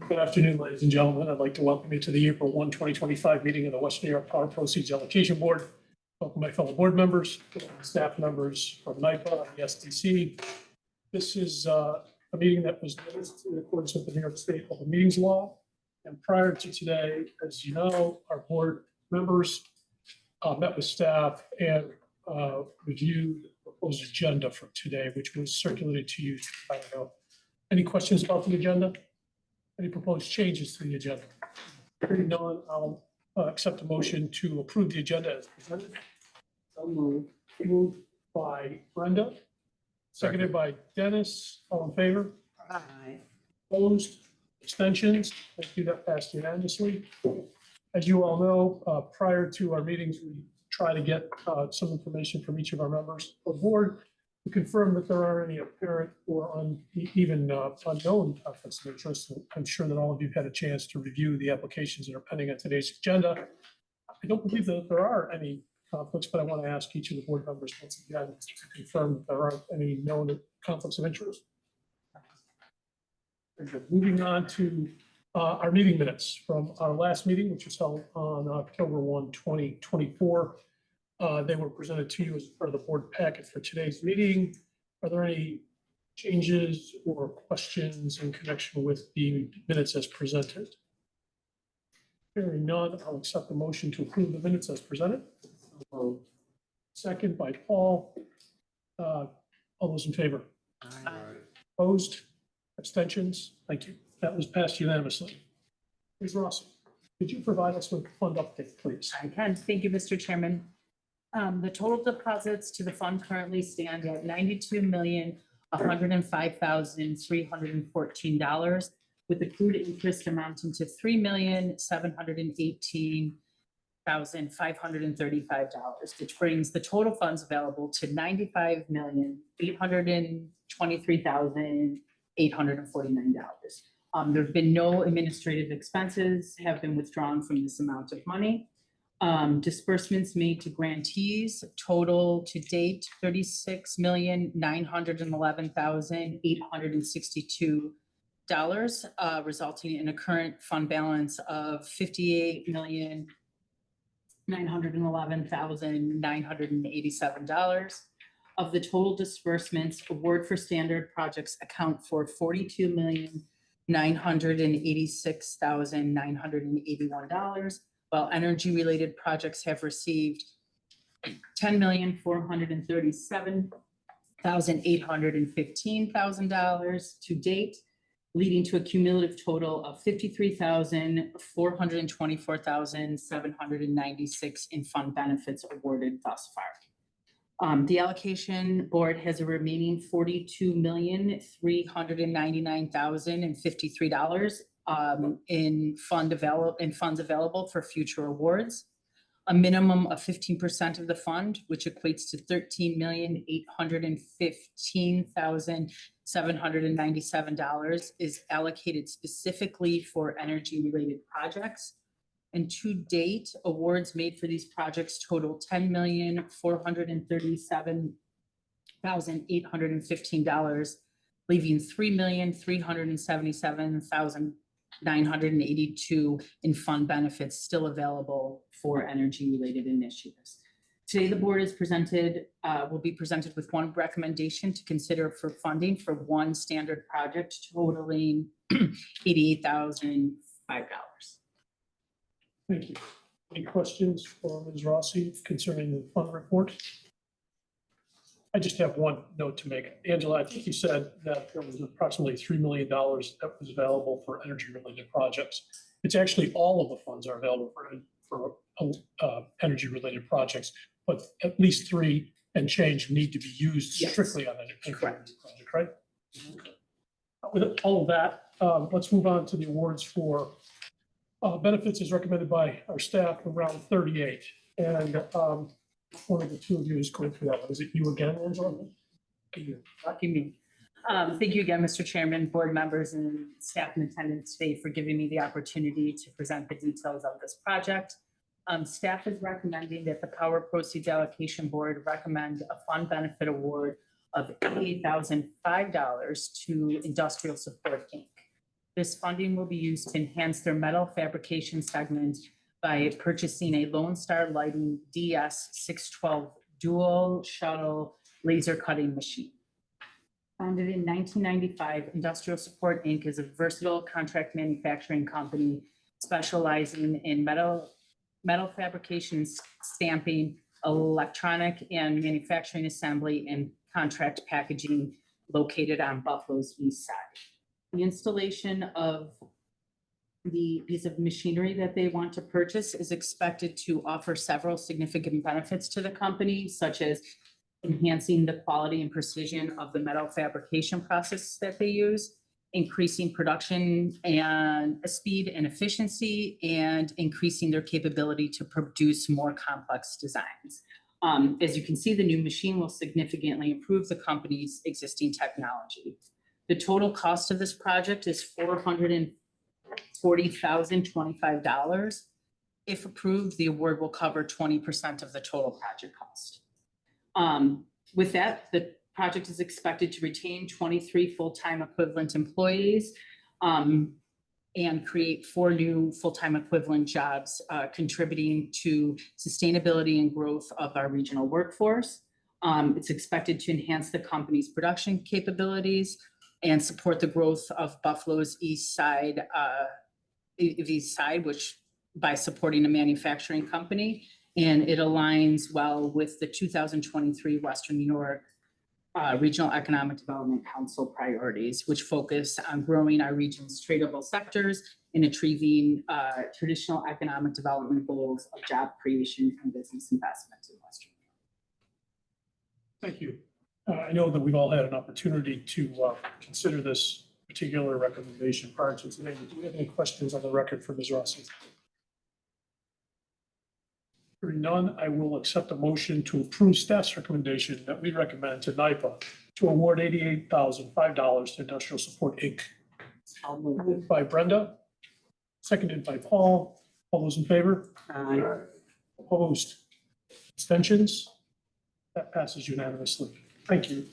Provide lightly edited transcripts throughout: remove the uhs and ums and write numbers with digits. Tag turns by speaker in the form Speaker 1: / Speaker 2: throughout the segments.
Speaker 1: Good afternoon, ladies and gentlemen. I'd like to welcome you to the April 1, 2025 meeting of the Western New York Power Proceeds Allocation Board. Welcome my fellow board members, staff members from NYPA and the SDC. This is a meeting that was noticed in accordance with the New York State Open Meetings Law. And prior to today, as you know, our board members met with staff and reviewed the proposed agenda for today, which was circulated to you. I don't know. Any questions about the agenda? Any proposed changes to the agenda? Hearing none, I'll accept a motion to approve the agenda as presented.
Speaker 2: So moved.
Speaker 1: Moved by Brenda, seconded by Dennis. All in favor?
Speaker 2: Aye.
Speaker 1: Opposed? Abstentions? Thank you. That passed unanimously. As you all know, prior to our meetings, we try to get some information from each of our members of the board to confirm that there are any apparent or even unknown conflicts of interest. I'm sure that all of you had a chance to review the applications that are pending on today's agenda. I don't believe that there are any conflicts, but I want to ask each of the board members once again to confirm that there aren't any known conflicts of interest. Moving on to our meeting minutes from our last meeting, which was held on October 1, 2024. They were presented to you as part of the board packet for today's meeting. Are there any changes or questions in connection with the minutes as presented? Hearing none, I'll accept the motion to approve the minutes as presented. Second by Paul. All those in favor?
Speaker 2: Aye.
Speaker 1: Opposed? Abstentions? Thank you. That was passed unanimously. Ms. Rossi, could you provide us with a fund update, please?
Speaker 3: I can. Thank you, Mr. Chairman. The total deposits to the fund currently stand at $92,105,314, with accrued interest amounting to $3,718,535, which brings the total funds available to $95,823,849. There have been no administrative expenses have been withdrawn from this amount of money. Disbursements made to grantees total to date $36,911,862, resulting in a current fund balance of $58,911,987. Of the total disbursements, award for standard projects account for $42,986,981, while energy-related projects have received $10,437,815,000 to date, leading to a cumulative total of $53,424,796 in fund benefits awarded thus far. The allocation board has a remaining $42,399,053 in funds available for future awards. A minimum of 15% of the fund, which equates to $13,815,797, is allocated specifically for energy-related projects. And to date, awards made for these projects total $10,437,815, leaving $3,377,982 in fund benefits still available for energy-related initiatives. Today, the board is will be presented with one recommendation to consider for funding for one standard project totaling $88,005.
Speaker 1: Thank you. Any questions for Ms. Rossi concerning the fund report? I just have one note to make. Angela, I think you said that there was approximately $3 million that was available for energy-related projects. It's actually all of the funds are available for energy-related projects, but at least 3 and change need to be used strictly on an energy-related project, right? With all of that, let's move on to the awards for benefits as recommended by our staff, around 38. And one of the two of you is going through that one. Is it you again, Angela?
Speaker 3: Lucky me. Thank you again, Mr. Chairman, board members, and staff in attendance today for giving me the opportunity to present the details of this project. Staff is recommending that the Power Proceeds Allocation Board recommend a fund benefit award of $88,005 to Industrial Support, Inc. This funding will be used to enhance their metal fabrication segment by purchasing a Lone Star Lighting DS 612 dual shuttle laser cutting machine. Founded in 1995, Industrial Support, Inc. is a versatile contract manufacturing company specializing in metal fabrication, stamping, electronic and manufacturing assembly, and contract packaging located on Buffalo's east side. The installation of the piece of machinery that they want to purchase is expected to offer several significant benefits to the company, such as enhancing the quality and precision of the metal fabrication process that they use, increasing production and speed and efficiency, and increasing their capability to produce more complex designs. As you can see, the new machine will significantly improve the company's existing technology. The total cost of this project is $440,025. If approved, the award will cover 20% of the total project cost. With that, the project is expected to retain 23 full-time equivalent employees and create 4 new full-time equivalent jobs, contributing to sustainability and growth of our regional workforce. It's expected to enhance the company's production capabilities and support the growth of Buffalo's east side, which by supporting a manufacturing company. And it aligns well with the 2023 Western New York Regional Economic Development Council priorities, which focus on growing our region's tradable sectors and achieving traditional economic development goals of job creation and business investment in Western New York.
Speaker 1: Thank you. I know that we've all had an opportunity to consider this particular recommendation prior to today. Do we have any questions on the record for Ms. Rossi? Hearing none, I will accept a motion to approve staff's recommendation that we recommend to NYPA to award $88,005 to Industrial Support, Inc.
Speaker 2: I'll move.
Speaker 1: Moved by Brenda, seconded by Paul. All those in favor?
Speaker 2: Aye.
Speaker 1: Opposed? Abstentions? That passes unanimously. Thank you.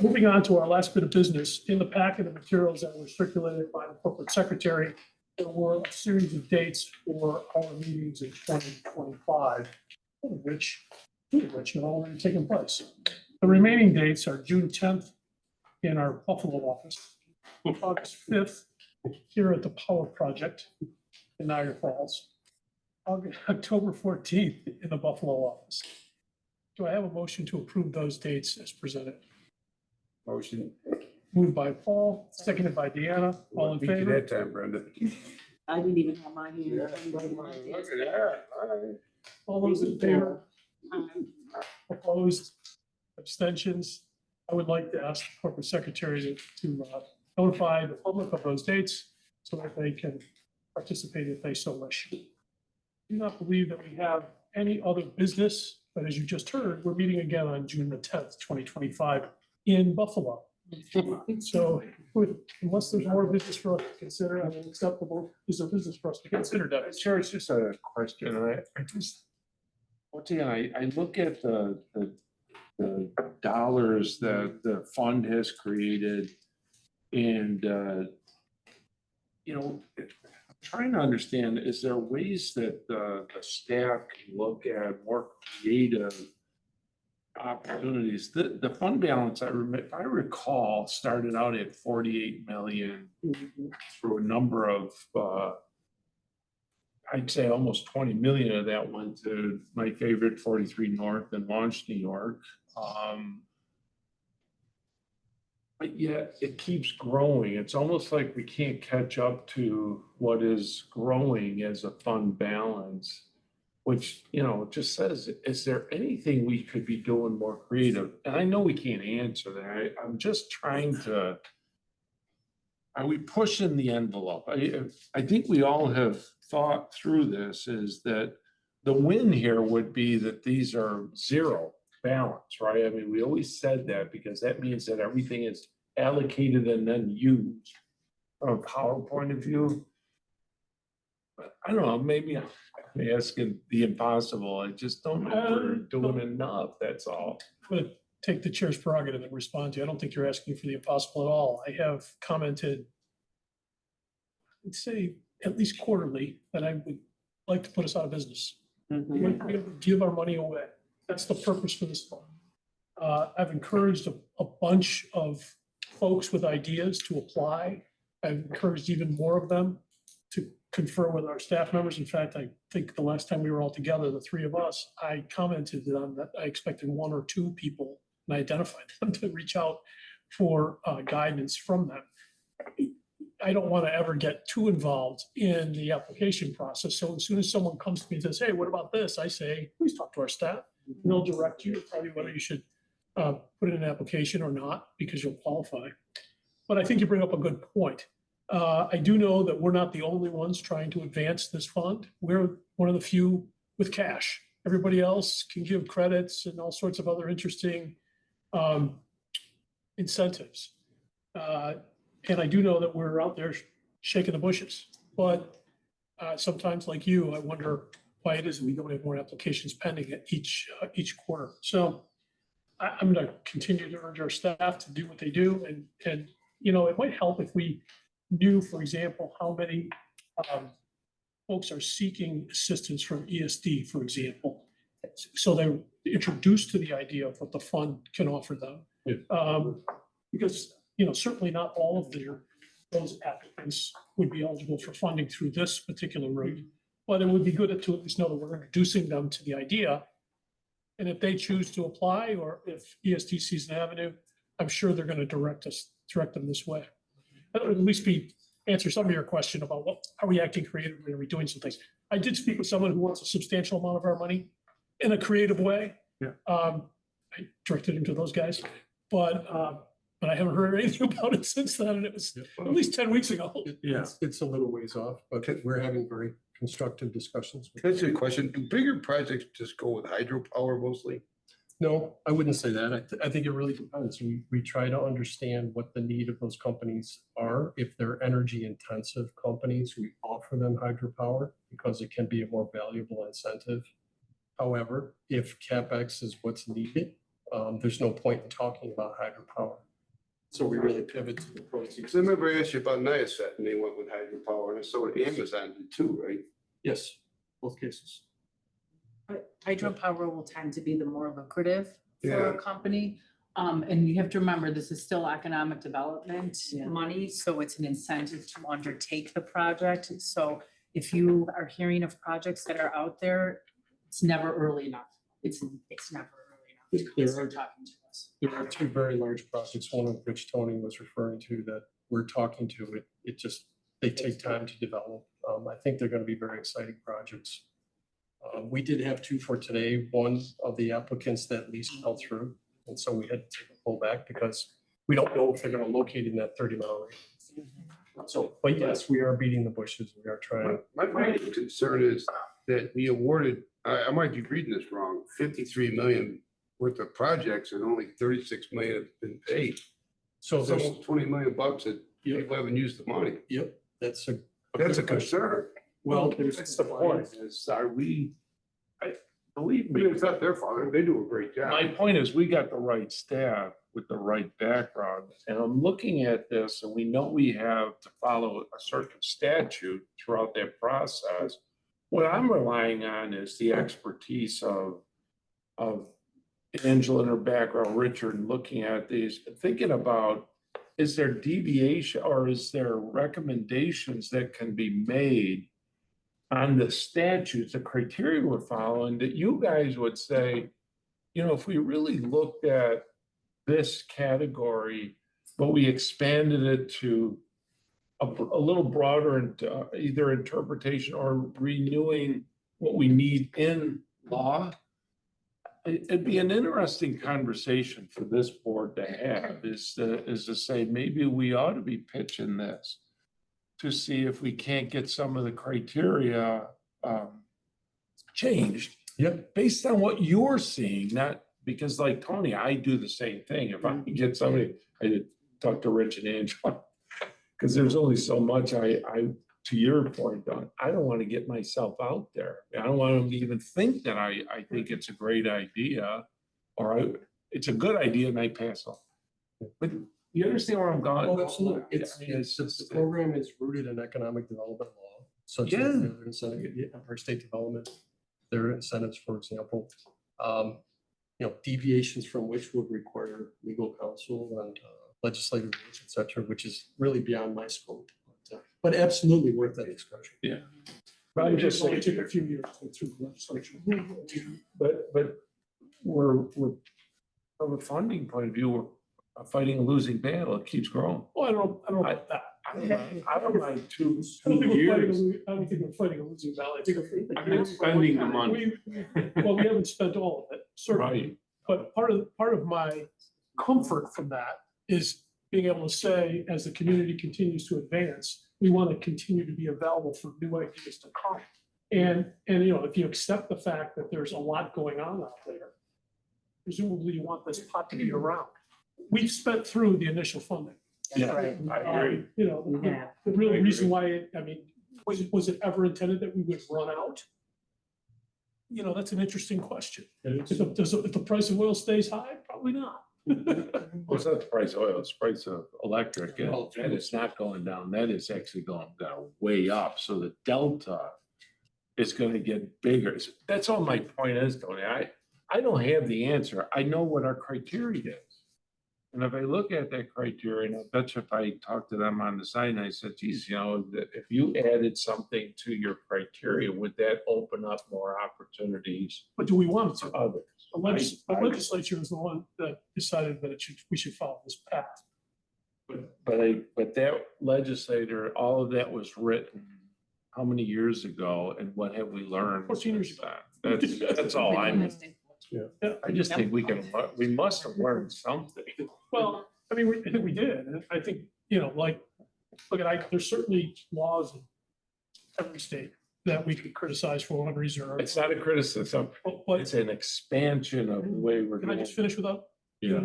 Speaker 1: Moving on to our last bit of business. In the packet of materials that were circulated by the corporate secretary, there were a series of dates for our meetings in 2025, two of which have already taken place. The remaining dates are June 10th in our Buffalo office, August 5th here at the Power Project in Niagara Falls, October 14th in the Buffalo office. Do I have a motion to approve those dates as presented?
Speaker 4: Motion.
Speaker 1: Moved by Paul, seconded by Deanna. All in
Speaker 4: Beat you
Speaker 1: favor?
Speaker 4: that time, Brenda.
Speaker 2: I didn't even have my hand.
Speaker 4: Yeah. Look at that. All right.
Speaker 1: All those in favor? Opposed? Abstentions? I would like to ask the corporate secretary to notify the public of those dates so that they can participate if they so wish. I do not believe that we have any other business, but as you just heard, we're meeting again on June the 10th, 2025 in Buffalo. So unless there's more business for us to consider, I mean, acceptable, is there business for us to consider, Dennis?
Speaker 4: Sure, it's just a question. I just, I look at the dollars that the fund has created and, I'm trying to understand, is there ways that the staff can look at more creative opportunities? The fund balance, if I recall, started out at 48 million through a number of, I'd say almost 20 million of that went to my favorite 43 North and Launch New York. But yet it keeps growing. It's almost like we can't catch up to what is growing as a fund balance, which, it just says, is there anything we could be doing more creative? And I know we can't answer that. I'm just trying to, are we pushing the envelope? I think we all have thought through this, is that the win here would be that these are zero balance, right? I mean, we always said that because that means that everything is allocated and then used from a power point of view. But I don't know, maybe I'm asking the impossible. I just don't know if we're doing enough, that's all.
Speaker 1: I'm going to take the chair's prerogative and respond to you. I don't think you're asking for the impossible at all. I have commented I'd say at least quarterly, that I would like to put us out of business.
Speaker 2: Mhm.
Speaker 1: We give our money away. That's the purpose for this fund. I've encouraged a bunch of folks with ideas to apply. I've encouraged even more of them to confer with our staff members. In fact, I think the last time we were all together, the three of us, I commented on that I expected one or two people, and I identified them to reach out for guidance from them. I don't want to ever get too involved in the application process. So as soon as someone comes to me and says, hey, what about this? I say, please talk to our staff. And they'll direct you, tell you whether you should put in an application or not, because you'll qualify. But I think you bring up a good point. I do know that we're not the only ones trying to advance this fund. We're one of the few with cash. Everybody else can give credits and all sorts of other interesting incentives. And I do know that we're out there shaking the bushes, but sometimes, like you, I wonder why it is that we don't have more applications pending at each quarter. So I'm going to continue to urge our staff to do what they do, and you know, it might help if we knew, for example, how many folks are seeking assistance from ESD, for example, so they're introduced to the idea of what the fund can offer them.
Speaker 4: Yeah.
Speaker 1: Because you know, certainly not all of those applicants would be eligible for funding through this particular route, but it would be good to at least know that we're introducing them to the idea. And if they choose to apply, or if ESD sees an avenue, I'm sure they're going to direct them this way. That would at least answer some of your question about are we acting creatively? Are we doing some things? I did speak with someone who wants a substantial amount of our money in a creative way.
Speaker 4: Yeah.
Speaker 1: I directed him to those guys, but I haven't heard anything about it since then, and it was at least 10 weeks ago.
Speaker 4: Yeah.
Speaker 5: It's a little ways off, but we're having very constructive discussions.
Speaker 6: Can I ask you a question? Do bigger projects just go with hydropower mostly?
Speaker 5: No, I wouldn't say that. I think it really depends. We try to understand what the need of those companies are. If they're energy intensive companies, we offer them hydropower because it can be a more valuable incentive. However, if CapEx is what's needed, there's no point in talking about hydropower. So we really pivot to the proceeds.
Speaker 6: Because I remember I asked you about Niacet and they went with hydropower, and so did Amazon did too, right?
Speaker 5: Yes, both cases.
Speaker 3: But hydropower will tend to be the more lucrative for
Speaker 6: Yeah.
Speaker 3: a company. And you have to remember, this is still economic development
Speaker 2: Yeah.
Speaker 3: money, so it's an incentive to undertake the project. So if you are hearing of projects that are out there, it's never early enough. It's never early enough to start talking to us.
Speaker 5: There are two very large projects, one of which Tony was referring to that we're talking to. They take time to develop. I think they're going to be very exciting projects. We did have two for today. One of the applicants that lease fell through. And so we had to take a pullback because we don't know if they're going to locate in that 30-mile range. So, but yes, we are beating the bushes. We are trying.
Speaker 6: My main concern is that we awarded, I might be reading this wrong, 53 million worth of projects and only 36 million have been paid.
Speaker 5: So
Speaker 6: It's
Speaker 5: there's,
Speaker 6: almost 20 million bucks that
Speaker 5: Yep.
Speaker 6: people haven't used the money.
Speaker 5: yep, that's a.
Speaker 6: That's a
Speaker 5: good question.
Speaker 6: concern.
Speaker 5: Well,
Speaker 4: That's the point is, believe
Speaker 6: I mean,
Speaker 4: me,
Speaker 6: it's not their fault. They do a great job.
Speaker 4: my point is, we got the right staff with the right background, and I'm looking at this, and we know we have to follow a certain statute throughout that process. What I'm relying on is the expertise of Angela and her background, Richard, and looking at these, thinking about, is there deviation or is there recommendations that can be made on the statutes, the criteria we're following, that you guys would say, you know, if we really looked at this category, but we expanded it to a little broader either interpretation or renewing what we need in law, it'd be an interesting conversation for this board to have, is to say, maybe we ought to be pitching this to see if we can't get some of the criteria changed.
Speaker 5: Yep.
Speaker 4: Based on what you're seeing, not because, like Tony, I do the same thing. If I can get somebody, I did talk to Rich and Angela, because there's only so much I to your point, Don, I don't want to get myself out there. I don't want them to even think that I think it's a great idea, or it's a good idea and I pass on. But You understand where I'm going?
Speaker 5: Oh, absolutely. It's,
Speaker 4: It's
Speaker 5: the program is rooted in economic development law, such as the other incentive, our state development, there are incentives, for example. Deviations from which would require legal counsel and legislative rules, et cetera, which is really beyond my scope. But absolutely worth that discussion.
Speaker 4: Yeah.
Speaker 1: But
Speaker 4: I'm
Speaker 1: it
Speaker 4: just
Speaker 1: just only
Speaker 4: saying,
Speaker 1: took a few years to go through the legislature.
Speaker 4: but we're from a funding point of view, we're fighting a losing battle. It keeps growing.
Speaker 1: Well, I don't know about that.
Speaker 4: I don't mind two
Speaker 1: I don't think we're fighting a
Speaker 4: years.
Speaker 1: lo- I don't think we're fighting a losing battle. I think
Speaker 4: I'm not spending the money.
Speaker 1: we haven't spent all of it, certainly.
Speaker 4: Right.
Speaker 1: But part of my comfort from that is being able to say, as the community continues to advance, we want to continue to be available for new ideas to come. And if you accept the fact that there's a lot going on out there, presumably you want this pot to be around. We've spent through the initial funding.
Speaker 4: Yeah,
Speaker 3: right.
Speaker 4: I agree.
Speaker 1: The real reason why, was it ever intended that we would run out? That's an interesting question. If the price of oil stays high, probably not.
Speaker 4: Well, it's not the price of oil, it's the price of electric, and it's not going down. That is actually going down way up. So the delta is going to get bigger. That's all my point is, Tony. I don't have the answer. I know what our criteria is. And if I look at that criteria, and I bet you if I talked to them on the side and I said, geez, that if you added something to your criteria, would that open up more opportunities
Speaker 1: But do we want it
Speaker 4: to
Speaker 1: to?
Speaker 4: others?
Speaker 1: The legislature is the one that decided that we should follow this path.
Speaker 4: But that legislator, all of that was written how many years ago, and what have we learned?
Speaker 1: 14 years
Speaker 4: since then? That's all I just think we must have learned something.
Speaker 1: Well, I think we did. And I think, there's certainly laws in every state that we could criticize for unreserved.
Speaker 4: It's not a criticism,
Speaker 1: But
Speaker 4: it's an expansion of the way we're
Speaker 1: can I
Speaker 4: doing.
Speaker 1: just finish without?
Speaker 4: Yeah.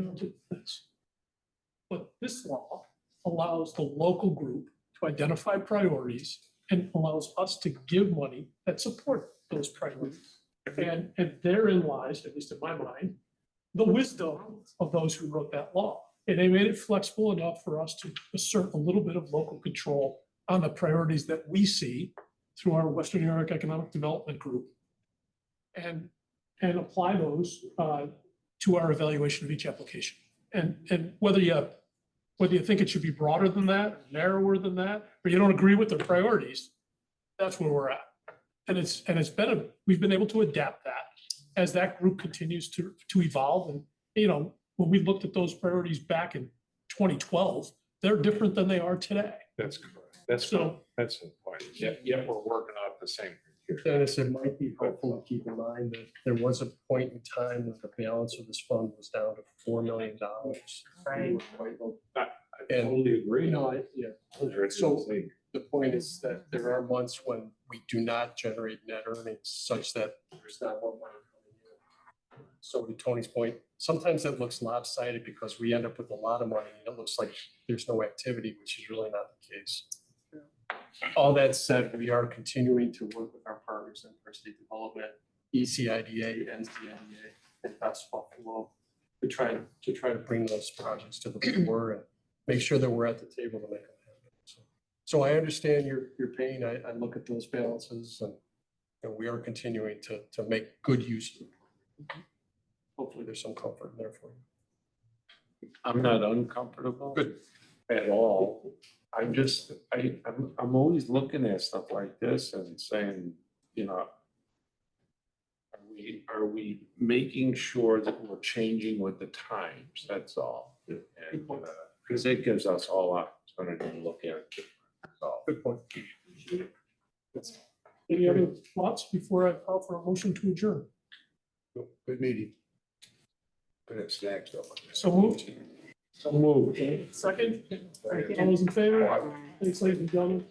Speaker 1: This? But this law allows the local group to identify priorities and allows us to give money that support those priorities. And therein lies, at least in my mind, the wisdom of those who wrote that law. And they made it flexible enough for us to assert a little bit of local control on the priorities that we see through our Western New York Economic Development Group and apply those to our evaluation of each application. And whether you think it should be broader than that, narrower than that, or you don't agree with their priorities, that's where we're at. And we've been able to adapt that as that group continues to evolve. And, when we looked at those priorities back in 2012, they're different than they are today.
Speaker 7: That's correct. That's the point. Yet we're working off the same.
Speaker 5: Dennis, it might be helpful to keep in mind that there was a point in time when the balance of this fund was down to $4 million.
Speaker 3: Right.
Speaker 7: I totally agree.
Speaker 5: So the point is that there are months when we do not generate net earnings such that there's not more money coming in. So to Tony's point, sometimes that looks lopsided because we end up with a lot of money and it looks like there's no activity, which is really not the case. All that said, we are continuing to work with our partners in our state development, ECIDA, NCIDA, and Best Buffalo to try to bring those projects to the floor and make sure that we're at the table to make them happen. So I understand your pain. I look at those balances and we are continuing to make good use of them. Hopefully there's some comfort in there for you.
Speaker 4: I'm not uncomfortable at all. I'm always looking at stuff like this and saying, are we making sure that we're changing with the times? That's all. Because it gives us all opportunity to look at it.
Speaker 5: Good point.
Speaker 1: Any other thoughts before I call for a motion to adjourn?
Speaker 6: Good meeting. Good at snacks though.
Speaker 1: So moved.
Speaker 4: So move.
Speaker 1: Second? All those in favor? Thanks, ladies and gentlemen.